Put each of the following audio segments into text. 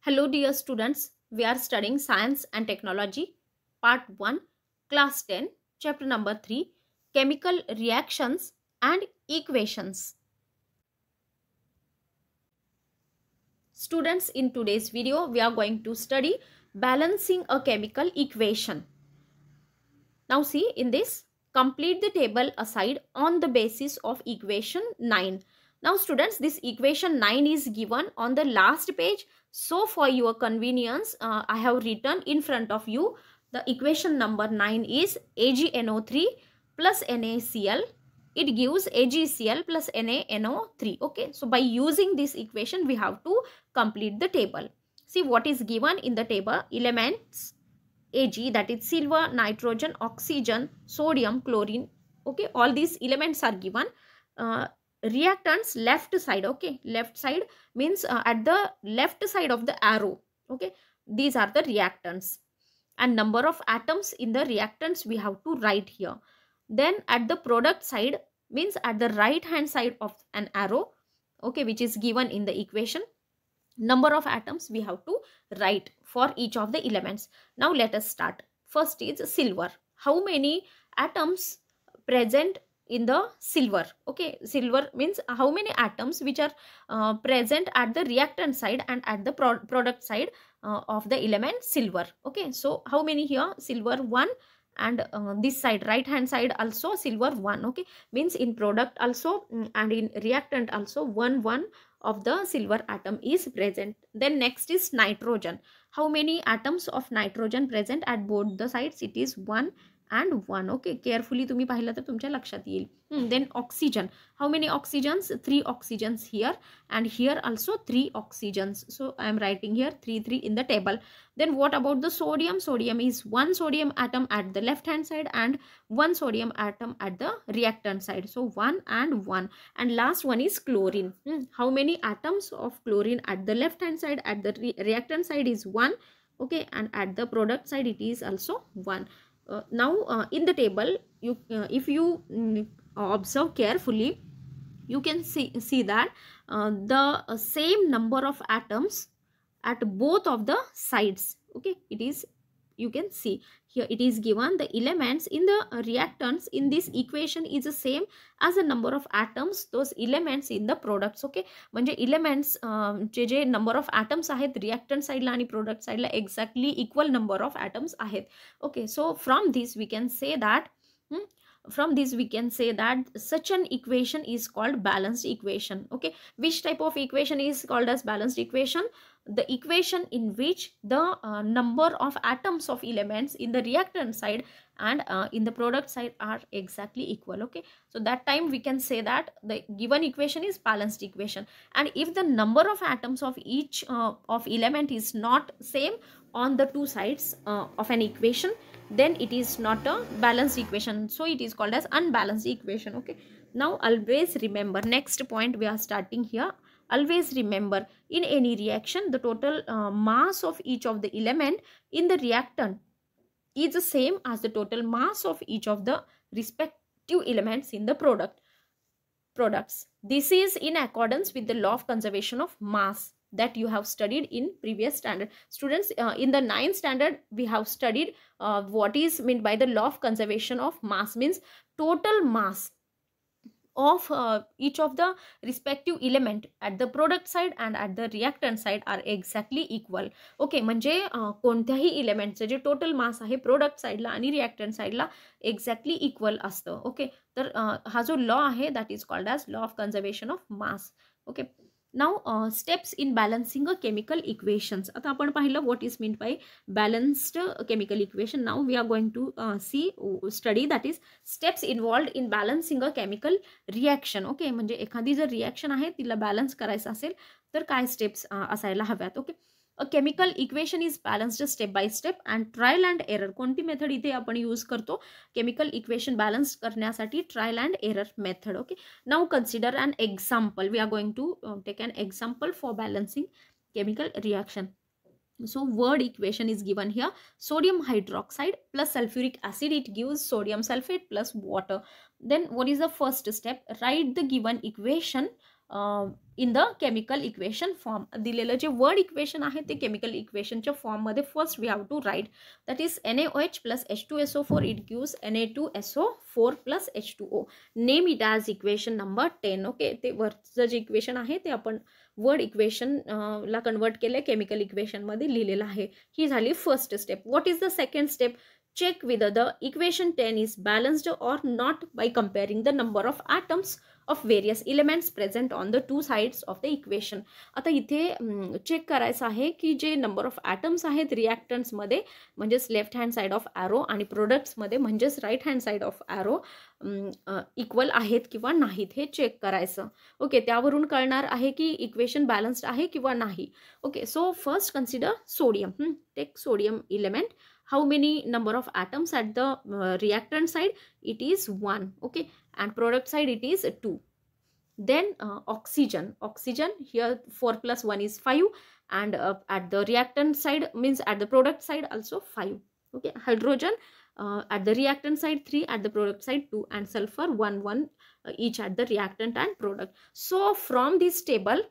Hello dear students, we are studying Science and Technology, Part 1, Class 10, Chapter number 3, Chemical Reactions and Equations. Students, in today's video, we are going to study balancing a chemical equation. Now see, in this, complete the table aside on the basis of equation 9. Now students, this equation 9 is given on the last page. So for your convenience, I have written in front of you the equation number 9 is AgNO3 plus NaCl. It gives AgCl plus NaNO3. Okay, so by using this equation, we have to complete the table. See what is given in the table. Elements Ag, that is silver, nitrogen, oxygen, sodium, chlorine. Okay, all these elements are given. Reactants left side. Okay, left side means at the left side of the arrow. Okay, these are the reactants, and number of atoms in the reactants we have to write here. Then at the product side means at the right hand side of an arrow, okay, which is given in the equation, number of atoms we have to write for each of the elements. Now let us start. First is silver. How many atoms present in the silver? Okay, silver means how many atoms which are present at the reactant side and at the product side of the element silver. Okay, so how many here? Silver 1, and this side, right hand side, also silver 1. Okay, means in product also and in reactant also 1 of the silver atom is present. Then next is nitrogen. How many atoms of nitrogen present at both the sides? It is 1 and 1. Okay, carefully तुम्ही पाहिलं तर तुमच्या लक्षात येईल. Then oxygen. How many oxygens? 3 oxygens here, and here also 3 oxygens. So I am writing here 3 in the table. Then what about the sodium? Sodium is 1 sodium atom at the left hand side and 1 sodium atom at the reactant side. So 1 and 1. And last one is chlorine. How many atoms of chlorine at the left hand side? At the reactant side is 1. Okay, and at the product side it is also 1. Now in the table, if you observe carefully, you can see that the same number of atoms at both of the sides. Okay, it is, you can see here it is given the elements in the reactants in this equation is the same as the number of atoms those elements in the products. Okay, म्हणजे elements जे number of atoms आहेत reactant side ला आणि product side ला exactly equal number of atoms आहेत. Okay, so from this we can say that such an equation is called balanced equation. Okay, which type of equation is called as balanced equation? The equation in which the number of atoms of elements in the reactant side and in the product side are exactly equal. Okay, so that time we can say that the given equation is balanced equation. And if the number of atoms of each of element is not same on the two sides of an equation, then it is not a balanced equation, so it is called as unbalanced equation. Okay, now always remember, next point we are starting here. Always remember, in any reaction the total mass of each of the element in the reactant is the same as the total mass of each of the respective elements in the products. This is in accordance with the law of conservation of mass that you have studied in previous standard. Students, in the 9th standard we have studied what is meant by the law of conservation of mass. Means total mass of each of the respective element at the product side and at the reactant side are exactly equal. Okay, म्हणजे कोणत्याही एलिमेंटचे जे total mass आहे product साइडला आणि reactant साइडला exactly equal असतं. Okay, तर हा जो लॉ आहे that is called as law of conservation of mass. Okay, now steps in balancing a chemical equations. आता आपण पाहिलं what is meant by balanced chemical equation. Now we are going to study that is steps involved in balancing a chemical reaction. Okay, म्हणजे एखादी जर reaction आहे तिला balance करायचं असेल तर काय स्टेप्स असायला हव्यात. Okay, a chemical equation is balanced step by step and trial and error. कोणती मेथड इथे आपण यूज करतो केमिकल इक्वेशन बॅलन्स करण्यासाठी? Trial and error method. Okay, now consider an example. We are going to take an example for balancing chemical reaction. So word equation is given here. Sodium hydroxide plus sulfuric acid, it gives sodium sulfate plus water. Then what is the first step? Write the given equation in the chemical equation form. दिलेलं जे word equation आहे ते chemical इक्वेशनच्या फॉर्ममध्ये first we have to write, that is NaOH plus H2SO4 it gives Na2SO4 plus H2O. Name it as equation number 10. Okay, ते वरचं जे equation आहे ते आपण वर्ड इक्वेशन ला कन्वर्ट केलं, केमिकल इक्वेशनमध्ये लिहिलेलं आहे. ही झाली first step. What is the second step? Check whether the equation 10 is balanced or not by comparing the number of atoms of various elements present on the two sides of the equation. आता इथे check करायचं आहे की जे number of atoms आहेत रिॲक्टंट्समध्ये म्हणजेच left hand side of arrow आणि प्रोडक्ट्समध्ये म्हणजेच right hand side of arrow equal आहेत किंवा नाहीत हे चेक करायचं. ओके, त्यावरून कळणार आहे की इक्वेशन बॅलन्स्ड आहे किंवा नाही. Okay, so first consider sodium. Take sodium element. How many number of atoms at the reactant side? It is 1. Okay, and product side it is 2. Then oxygen. Oxygen here 4 plus 1 is 5, and at the reactant side means at the product side also 5. Okay, hydrogen at the reactant side 3, at the product side 2, and sulfur 1 1 each at the reactant and product. So from this table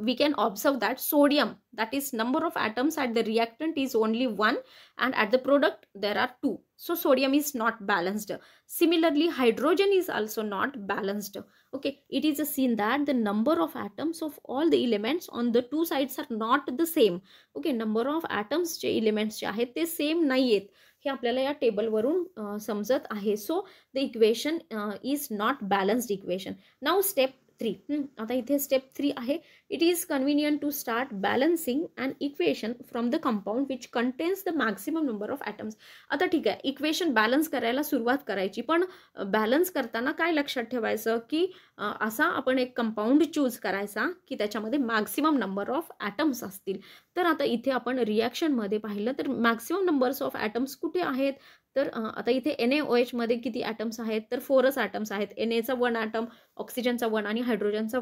we can observe that sodium, that is number of atoms at the reactant is only 1, and at the product there are 2. So sodium is not balanced. Similarly hydrogen is also not balanced. Okay, it is seen that the number of atoms of all the elements on the two sides are not the same. Okay, number of atoms जे elements जे आहेत ते same नाही आहेत हे आपल्याला या टेबलवरून समजत आहे. So the equation is not balanced equation. Now step 3. आता इथे स्टेप 3 आहे. It is convenient to start balancing an equation from the compound which contains the maximum number of atoms. आता ठीक आहे, इक्वेशन बॅलन्स करायला सुरुवात करायची, पण बॅलन्स करताना काय लक्षात ठेवायचं की असा आपण एक कंपाऊंड चूज करायचा की त्याच्यामध्ये मॅक्सिमम नंबर ऑफ ॲटम्स असतील. तर आता इथे आपण रिॲक्शनमध्ये पाहिलं तर मॅक्सिमम नंबर्स ऑफ ॲटम्स कुठे आहेत? तर आता इथे NaOH मध्ये किती ॲटम्स आहेत? तर 4च ॲटम्स आहेत. Na चा 1 ॲटम, ऑक्सिजनचा 1 आणि हायड्रोजनचा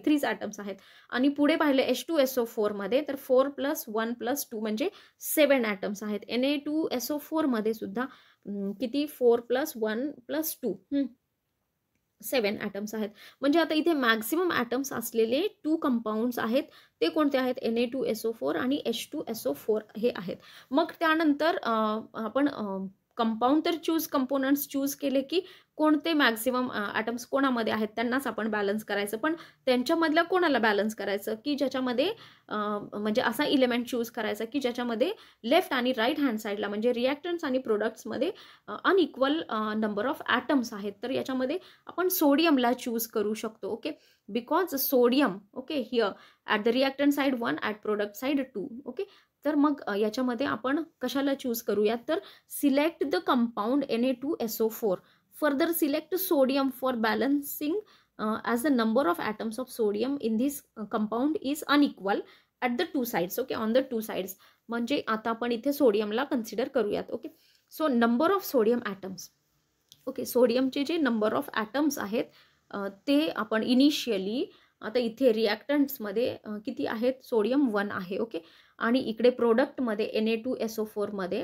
3च ॲटम्स आहेत. आणि पुढे पाहिलं H2SO4 मध्ये तर 4 + 1 + 2 म्हणजे 7 ॲटम्स आहेत. Na2SO4 मध्ये सुद्धा किती 4 + 1 + 2 7 ॲटम्स आहेत. म्हणजे आता इथे मॅक्सिमम ॲटम्स असलेले 2 कंपाऊंड्स आहेत. ते कोणते आहेत? Na2SO4 आणि H2SO4 हे आहेत. मग त्यानंतर आपण कंपाऊंड तर कंपोनंट्स चूज केले की कोणते मॅक्सिमम ॲटम्स कोणामध्ये आहेत त्यांनाच आपण बॅलन्स करायचं. पण त्यांच्यामधल्या कोणाला बॅलन्स करायचं की ज्याच्यामध्ये म्हणजे असा इलेमेंट चूज करायचा की ज्याच्यामध्ये लेफ्ट आणि राईट हँड साईडला म्हणजे रिॲक्टंट्स आणि प्रोडक्ट्समध्ये अनइक्वल नंबर ऑफ ॲटम्स आहेत. तर याच्यामध्ये आपण सोडियमला चूज करू शकतो. Okay, because sodium okay here at the reactant side 1, at product side 2. Okay, तर मग याच्यामध्ये आपण कशाला चूज करूयात? तर select the compound Na2SO4. Further select sodium for balancing as the number of atoms of sodium in this compound is unequal at the two sides. Okay, on the two sides. म्हणजे आता आपण इथे सोडियमला consider करूयात. Okay, so number of sodium atoms. Okay, सोडियमचे जे number of atoms आहेत ते आपण इनिशियली आता इथे रिॲक्टंट्समध्ये किती आहेत? सोडियम 1 आहे. ओके, आणि इकडे प्रोडक्टमध्ये Na2SO4 मध्ये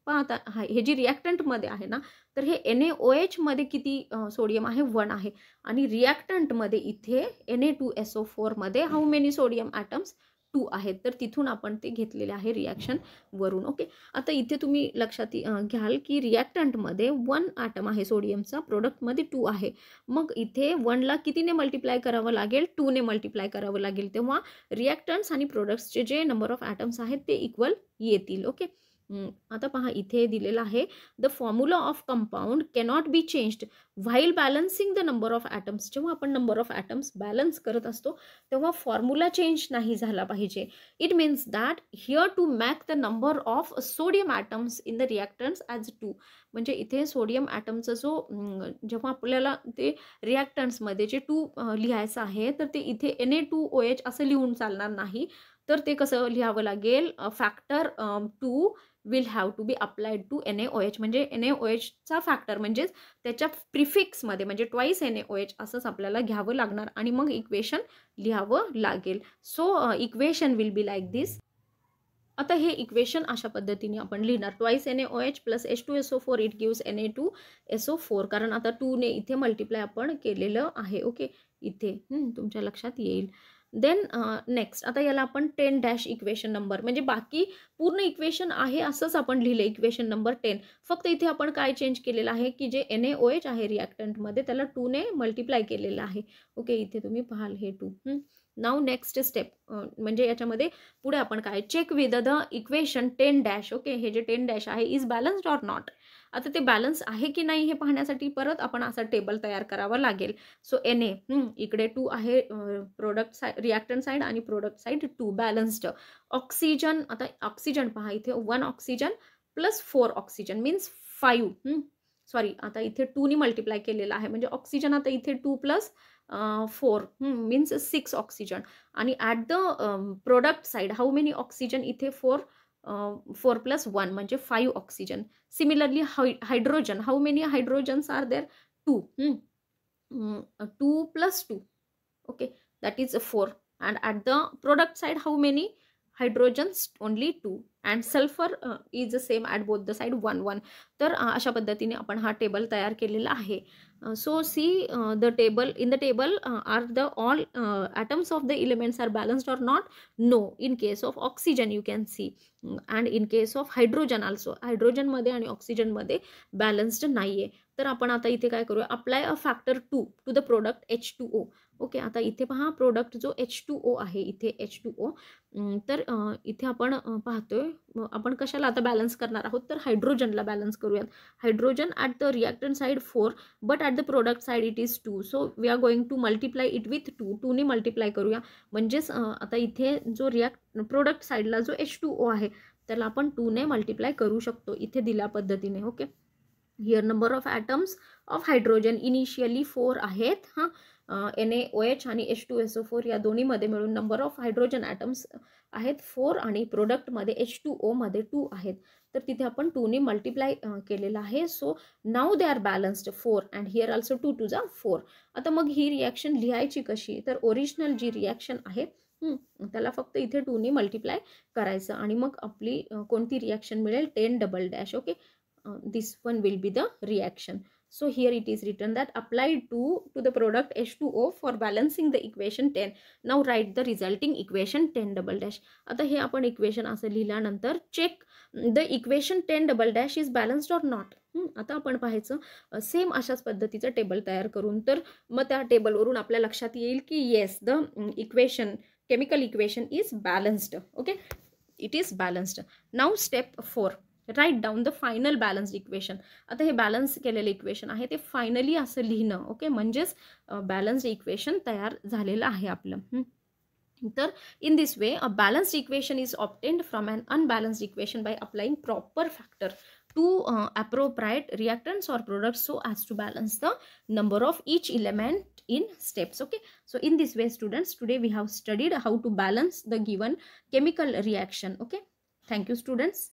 आता हे जी रिॲक्टंटमध्ये आहे ना तर हे NaOH मध्ये किती सोडियम आहे? 1 आहे. आणि रिॲक्टंटमध्ये इथे Na2SO4 मध्ये हाऊ मेनी सोडियम ॲटम्स? 2 आहेत. तर तिथून आपण ते घेतलेले आहे रिॲक्शन वरून. ओके, आता इथे तुम्ही लक्षात घ्याल की रिॲक्टंटमध्ये 1 ॲटम आहे सोडियमचा, प्रोडक्टमध्ये 2 आहे. मग इथे 1ला कितीने मल्टिप्लाय करावं लागेल? 2ने मल्टिप्लाय करावं लागेल. तेव्हा रिॲक्टंट्स आणि प्रोडक्ट्सचे जे नंबर ऑफ ॲटम्स आहेत ते इक्वल येतील. ओके, आता पहा इथे दिलेलं आहे the formula of compound cannot be changed while balancing the number of atoms. जेव्हा आपण नंबर ऑफ ॲटम्स बॅलन्स करत असतो तेव्हा फॉर्म्युला चेंज नाही झाला पाहिजे. It means that here to make the number of sodium atoms in the reactants as 2. म्हणजे इथे सोडियम ॲटमचा जो जेव्हा आपल्याला ते रिॲक्टंट्समध्ये जे 2 लिहायचं आहे तर ते इथे Na2OH असं लिहून चालणार नाही. तर ते कसं लिहावं लागेल? Factor 2 will have to be applied to NaOH. म्हणजे NaOHचा फॅक्टर म्हणजेच त्याच्या प्रिफिक्समध्ये म्हणजे ट्वाईस NaOH असंच आपल्याला घ्यावं लागणार आणि मग इक्वेशन लिहावं लागेल. So equation will be like this. आता हे इक्वेशन अशा पद्धतीने आपण लिहिणार. Twice NaOH plus H2SO4 it gives Na2SO4. कारण आता 2ने इथे मल्टिप्लाय आपण केलेलं आहे. ओके, इथे तुमच्या लक्षात येईल. देन नेक्स्ट आता याला आपण 10 डॅश इक्वेशन नंबर, म्हणजे बाकी पूर्ण इक्वेशन आहे असंच आपण लिहिलं इक्वेशन नंबर 10. फक्त इथे आपण काय चेंज केलेलं आहे की जे NaOH आहे रिॲक्टंटमध्ये त्याला 2 ने मल्टिप्लाय केलेलं आहे. ओके, इथे तुम्ही पाहाल हे 2. नाव नेक्स्ट स्टेप म्हणजे याच्यामध्ये पुढे आपण काय check with the equation 10 dash. Okay, हे जे 10 डॅश आहे इज बॅलन्स्ड ऑर नॉट. आता ते बॅलन्स आहे की नाही हे पाहण्यासाठी परत आपण असा टेबल तयार करावा लागेल. सो Na इकडे 2 आहे प्रोडक्ट साईड रिॲक्टंट साईड आणि प्रोडक्ट साईड 2 बॅलन्स्ड. ऑक्सिजन, आता ऑक्सिजन पहा इथे 1 oxygen plus 4 oxygen means 5. Sorry, आता इथे 2 ने मल्टिप्लाय केलेलं आहे म्हणजे ऑक्सिजन आता इथे 2 प्लस 4 मीन्स 6 ऑक्सिजन. आणि at the product side how many oxygen इथे 4 प्लस 1 म्हणजे 5 oxygen. Similarly hydrogen, how many hydrogens are there 2. 2 plus 2, okay, that is 4. And at the product side how many hydrogens only 2. And sulphur is same at both the side 1. तर अशा पद्धतीने आपण हा table तयार केलेला आहे. So see the table, in the table are the all atoms of the elements are balanced or not? No. In case of oxygen you can see, and in case of hydrogen also, hydrogen मध्ये आणि oxygen मध्ये balanced नाहीये. तर आपण आता इथे काय करूया, apply a factor 2 to the product H2O. Okay, आता इथे पहा प्रोडक्ट जो H2O आहे इथे H2O. तर इथे आपण पाहतोय आपण कशाला आता बॅलन्स करणार आहोत तर हायड्रोजनला बॅलन्स करूयात. Hydrogen at the reactant side 4 but at the product side it is 2. So we are going to multiply it with 2 ने मल्टिप्लाय करूया. म्हणजेच आता इथे जो प्रोडक्ट साईडला जो H2O आहे त्याला आपण 2 ने मल्टिप्लाय करू शकतो इथे दिल्या पद्धतीने. Okay, here number of atoms of hydrogen initially 4 आहेत. NaOH आणि H2SO4 या दोन्हीमध्ये मिळून नंबर ऑफ हायड्रोजन ॲटम्स आहेत 4 आणि प्रोडक्टमध्ये H2O मध्ये 2 आहेत. तर तिथे आपण 2 ने मल्टिप्लाय केलेलं आहे. So now they are balanced 4 and here also 2 to जा 4. आता मग ही रिॲक्शन लिहायची कशी, तर ओरिजिनल जी रिॲक्शन आहे त्याला फक्त इथे 2 ने मल्टिप्लाय करायचं आणि मग आपली कोणती रिॲक्शन मिळेल 10 double dash. Okay, this one will be the reaction. So here it is written that applied 2 to the product H2O for balancing the equation 10. Now write the resulting equation 10 double dash. आता हे आपण equation असं लिहिल्यानंतर check the equation 10 double dash is balanced or not. आता आपण पाहायचं same अशाच पद्धतीचं टेबल तयार करून, तर मग त्या टेबलवरून आपल्या लक्षात येईल की yes the equation chemical equation is balanced. Okay, it is balanced. Now step 4, write down the final balanced equation. आता हे बॅलन्स केलेलं इक्वेशन आहे ते फायनली असं लिहिणं. ओके, म्हणजेच बॅलन्स्ड इक्वेशन तयार झालेलं आहे आपलं. तर in this way a balanced equation is obtained from अन unbalanced equation by applying proper factor to appropriate reactants or products so as to balance the number of each element in steps. Okay, so in this way students, today we have studied how to balance the given chemical reaction. Okay, thank you students.